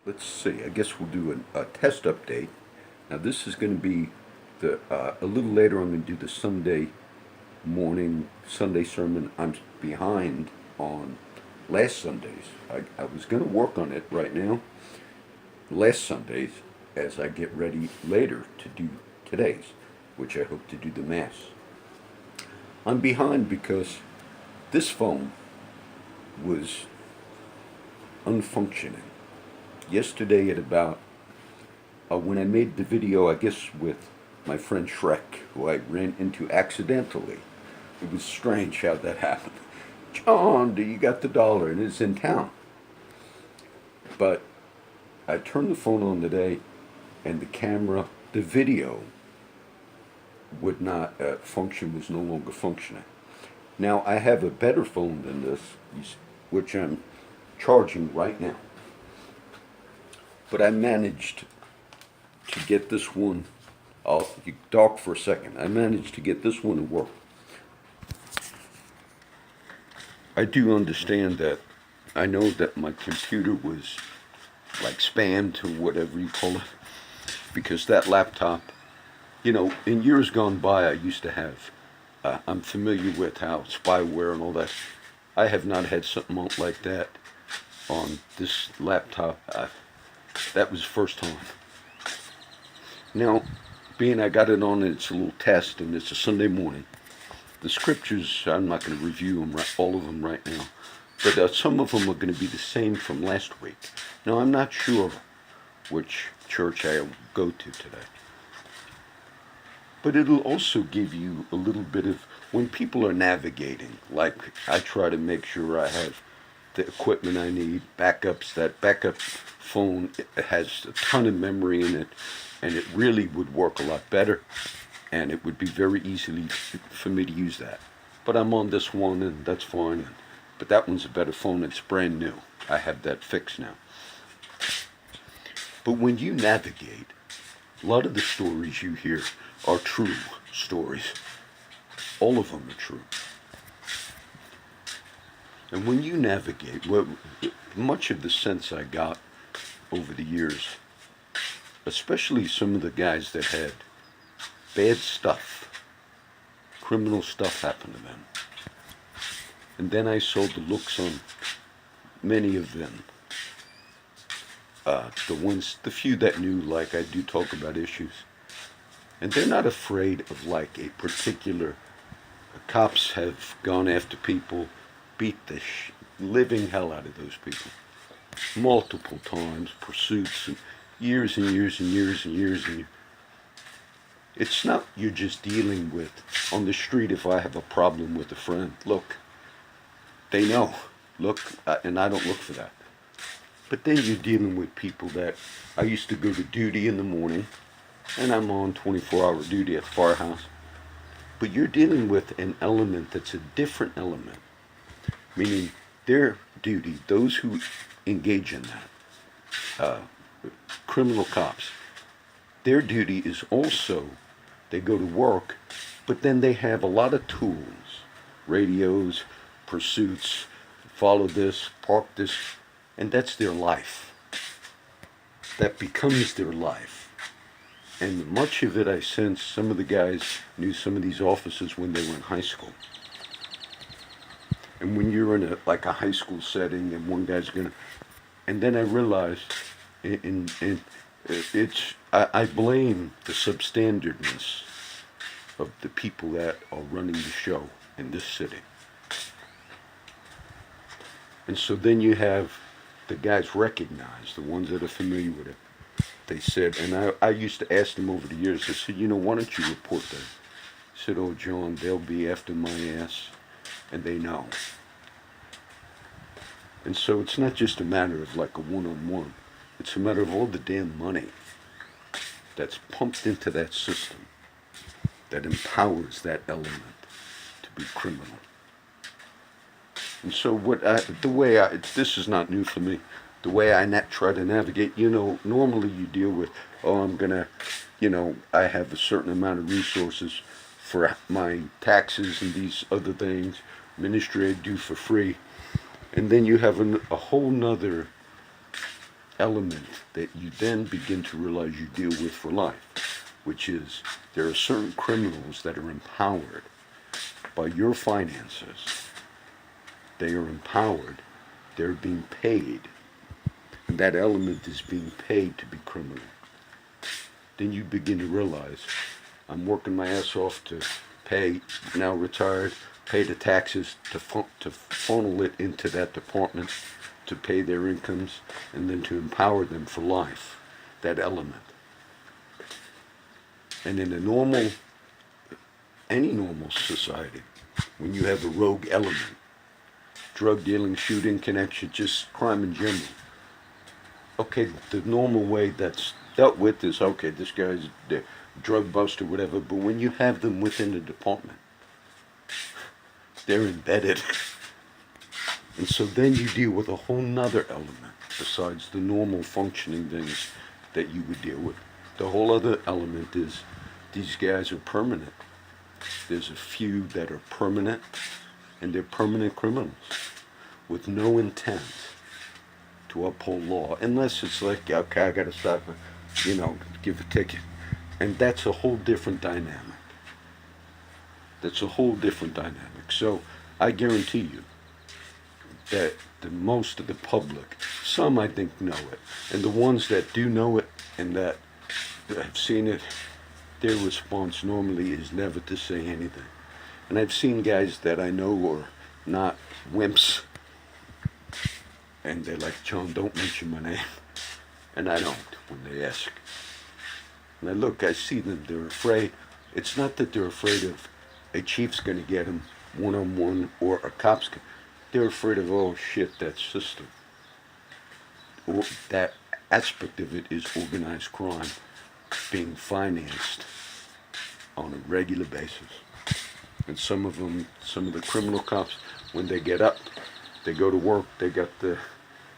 let's see, I guess we'll do a test update. Now, this is going to be a little later. I'm going to do the Sunday morning Sunday sermon. I'm behind on last Sundays. I was going to work on it right now, last Sundays, as I get ready later to do today's, which I hope to do the Mass. I'm behind because this phone was unfunctioning. Yesterday at about, when I made the video, I guess with my friend Shrek, who I ran into accidentally. It was strange how that happened. John, do you got the dollar? And it's in town. But I turned the phone on today, and the camera, the video would not function, was no longer functioning. Now, I have a better phone than this, which I'm charging right now. But I managed to get this one, you talk for a second. I managed to get this one to work. I do understand that. I know that my computer was like spammed or whatever you call it, because that laptop, in years gone by, I used to have, I'm familiar with how spyware and all that. I have not had something like that on this laptop. That was the first time. Now, being I got it on, it's a little test, and it's a Sunday morning. The scriptures, I'm not going to review them, all of them right now, but some of them are going to be the same from last week. Now, I'm not sure which church I'll go to today, but it'll also give you a little bit of, when people are navigating, like I try to make sure I have the equipment I need, backups. That backup phone has a ton of memory in it, and it really would work a lot better, and it would be very easily for me to use that. But I'm on this one, and that's fine. But that one's a better phone. It's brand new. I have that fixed now. But when you navigate, a lot of the stories you hear are true stories. All of them are true. And when you navigate, much of the sense I got over the years, especially some of the guys that had bad stuff, criminal stuff happen to them. And then I saw the looks on many of them. The few that knew, like I do talk about issues. And they're not afraid of like a particular, cops have gone after people, beat the living hell out of those people. Multiple times, pursuits, and years and years and years and years and years. It's not you're just dealing with, on the street, if I have a problem with a friend, look, they know, look, and I don't look for that. But then you're dealing with people that, I used to go to duty in the morning, and I'm on 24-hour duty at the firehouse. But you're dealing with an element that's a different element, meaning their duty, those who engage in that, criminal cops, their duty is also, they go to work, but then they have a lot of tools, radios, pursuits, follow this, park this, and that's their life. That becomes their life. And much of it I sense, some of the guys knew some of these officers when they were in high school. And when you're in a high school setting and one guy's gonna, and then I realized, I blame the substandardness of the people that are running the show in this city. And so then you have the guys recognized, the ones that are familiar with it. They said, and I used to ask them over the years, I said, why don't you report that? I said, oh, John, they'll be after my ass, and they know. And so it's not just a matter of like a one-on-one. It's a matter of all the damn money that's pumped into that system that empowers that element to be criminal. And so this is not new for me. The way I try to navigate, normally you deal with, I have a certain amount of resources for my taxes and these other things, ministry I do for free. And then you have a whole nother element that you then begin to realize you deal with for life, which is there are certain criminals that are empowered by your finances. They are empowered. They're being paid. And that element is being paid to be criminal. Then you begin to realize I'm working my ass off to pay, now retired, pay the taxes, to funnel it into that department, to pay their incomes, and then to empower them for life, that element. And in any normal society, when you have a rogue element, drug dealing, shooting, connection, just crime in general, okay, the normal way that's dealt with is, okay, this guy's a drug buster, whatever, but when you have them within the department, they're embedded. And so then you deal with a whole nother element besides the normal functioning things that you would deal with. The whole other element is these guys are permanent. There's a few that are permanent, and they're permanent criminals with no intent to uphold law, unless it's like, okay, I gotta stop, give a ticket. And that's a whole different dynamic. That's a whole different dynamic. So I guarantee you that the most of the public, some I think know it, and the ones that do know it and that have seen it, their response normally is never to say anything. And I've seen guys that I know are not wimps, and they're like, John, don't mention my name. And I don't when they ask. And I see them, they're afraid. It's not that they're afraid of a chief's going to get them one-on-one or a cop's. They're afraid of, oh shit, that system. Or that aspect of it is organized crime being financed on a regular basis. And some of the criminal cops, when they get up, they go to work,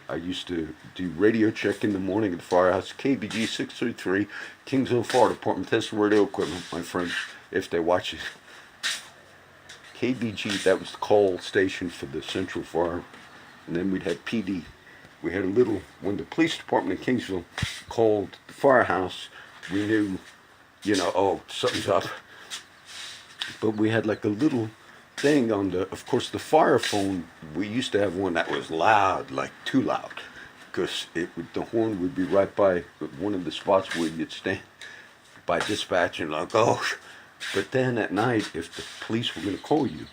I used to do radio check in the morning at the firehouse, KBG 633, Kingsville Fire Department, testing radio equipment, my friends, if they watch it. KBG, that was the call station for the Central Fire, and then we'd have PD. We had when the police department in Kingsville called the firehouse, we knew, oh, something's up. But we had like a little thing on of course, the fire phone, we used to have one that was loud, like too loud, because the horn would be right by one of the spots where you'd stand by dispatch and like, oh. But then at night, if the police were going to call you,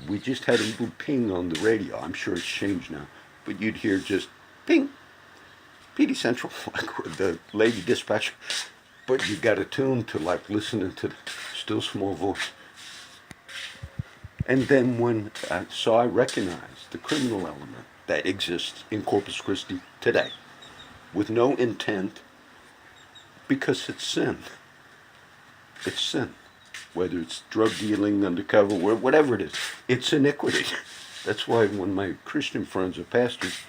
we just had a little ping on the radio. I'm sure it's changed now, but you'd hear just ping, PD Central, like the lady dispatcher. But you got attuned to like listening to the still small voice. And then so I recognized the criminal element that exists in Corpus Christi today, with no intent, because it's sin. It's sin. Whether it's drug dealing, undercover, whatever it is, it's iniquity. That's why when my Christian friends are pastors,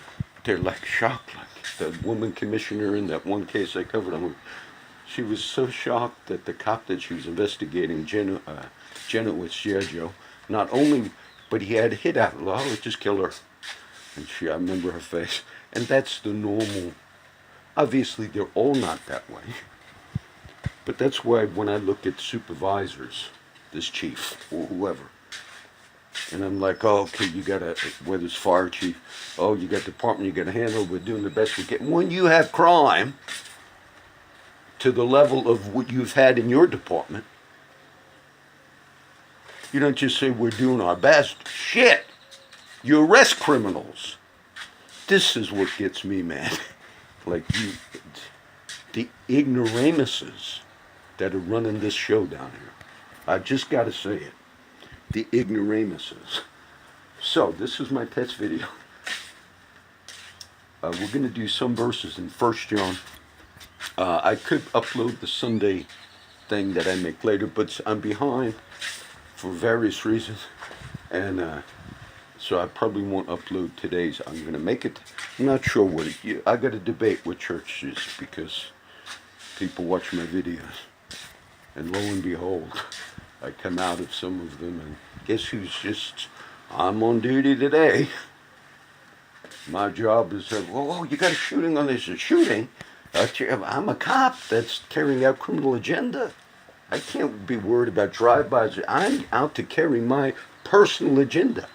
they're like shocked. Like the woman commissioner in that one case I covered on, she was so shocked that the cop that she was investigating, Jenowitz, Giorgio, not only, but he had hit out, oh, let's just kill her. And I remember her face. And that's the normal. Obviously, they're all not that way. But that's why when I look at supervisors, this chief or whoever, and I'm like, oh, okay, you gotta, whether it's fire chief, oh, you got department you gotta handle, we're doing the best we can. When you have crime to the level of what you've had in your department, you don't just say we're doing our best. Shit! You arrest criminals. This is what gets me mad. Like the ignoramuses that are running this show down here. I just got to say it. The ignoramuses. So, this is my pet's video. We're going to do some verses in 1 John. I could upload the Sunday thing that I make later, but I'm behind for various reasons. And so I probably won't upload today's. I'm going to make it. I'm not sure what I got to debate with churches because people watch my videos. And lo and behold, I come out of some of them and guess who's I'm on duty today. My job is, oh, you got a shooting on this. A shooting? I'm a cop that's carrying out criminal agenda. I can't be worried about drive-bys. I'm out to carry my personal agenda.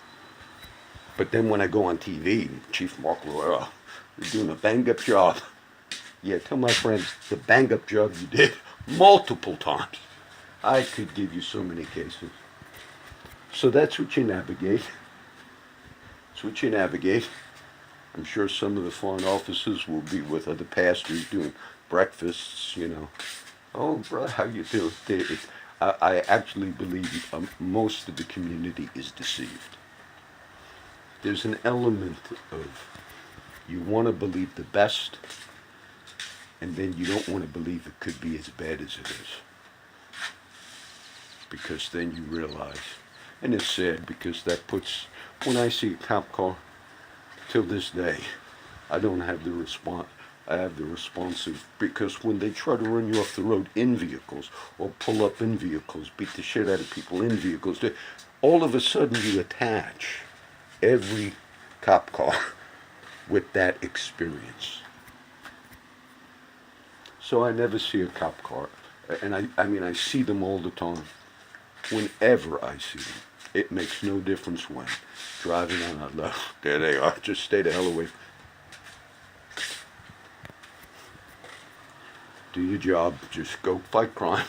But then when I go on TV, Chief Mark Roy, oh, you're doing a bang-up job. Yeah, tell my friends the bang-up job you did multiple times. I could give you so many cases. So that's what you navigate. That's what you navigate. I'm sure some of the foreign officers will be with other pastors doing breakfasts, you know. Oh, brother, how you doing? I actually believe most of the community is deceived. There's an element of you want to believe the best, and then you don't want to believe it could be as bad as it is. Because then you realize, and it's sad because that puts, when I see a cop car, till this day, I don't have the response. I have the responsive, because when they try to run you off the road in vehicles or pull up in vehicles, beat the shit out of people in vehicles, all of a sudden you attach every cop car with that experience. So I never see a cop car, and I mean I see them all the time. Whenever I see them, it makes no difference when. Driving on that left, there they are. Just stay the hell away. Do your job. Just go fight crime.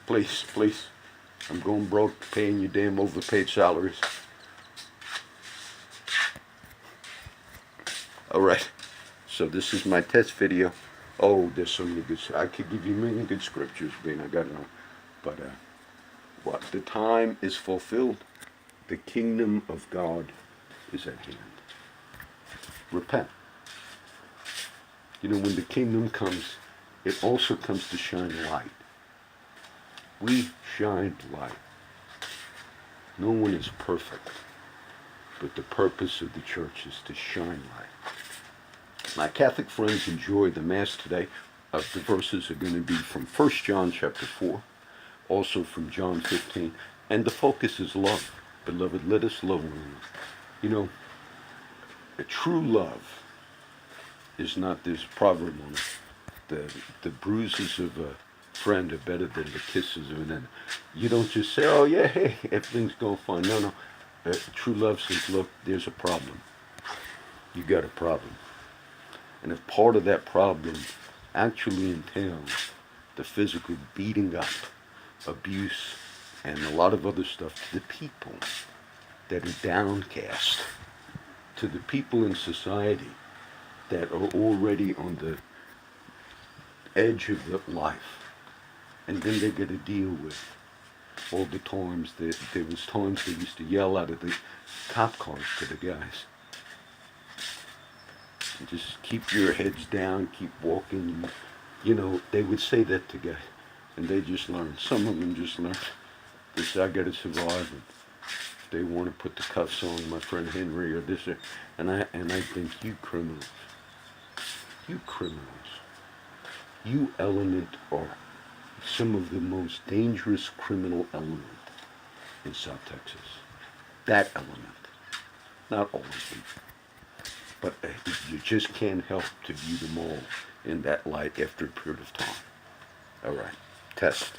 Please, please. I'm going broke paying you damn overpaid salaries. Alright. So this is my test video. Oh, there's so many good. I could give you many good scriptures, man. I got no. But what? The time is fulfilled. The kingdom of God is at hand. Repent. You know, when the kingdom comes, it also comes to shine light. We shine light. No one is perfect, but the purpose of the church is to shine light. My Catholic friends enjoy the Mass today. The verses are going to be from 1 John chapter 4, also from John 15, and the focus is love. Beloved, let us love one another. You know, a true love is not this proverb on it. The bruises of a friend are better than the kisses of an enemy. You don't just say, oh yeah, hey, everything's going fine. No, no. True love says, look, there's a problem. You got a problem. And if part of that problem actually entails the physical beating up, abuse, and a lot of other stuff to the people that are downcast, to the people in society that are already on the edge of life, and then they get to deal with all the times that there was times they used to yell out of the cop cars to the guys. And just keep your heads down, keep walking. You know, they would say that to guys, and they just learned. Some of them just learned. They say, I gotta survive. And they want to put the cuffs on my friend Henry or this, and I think, you criminals, you element are some of the most dangerous criminal element in South Texas. That element, not all of them, but you just can't help to view them all in that light after a period of time. All right, test.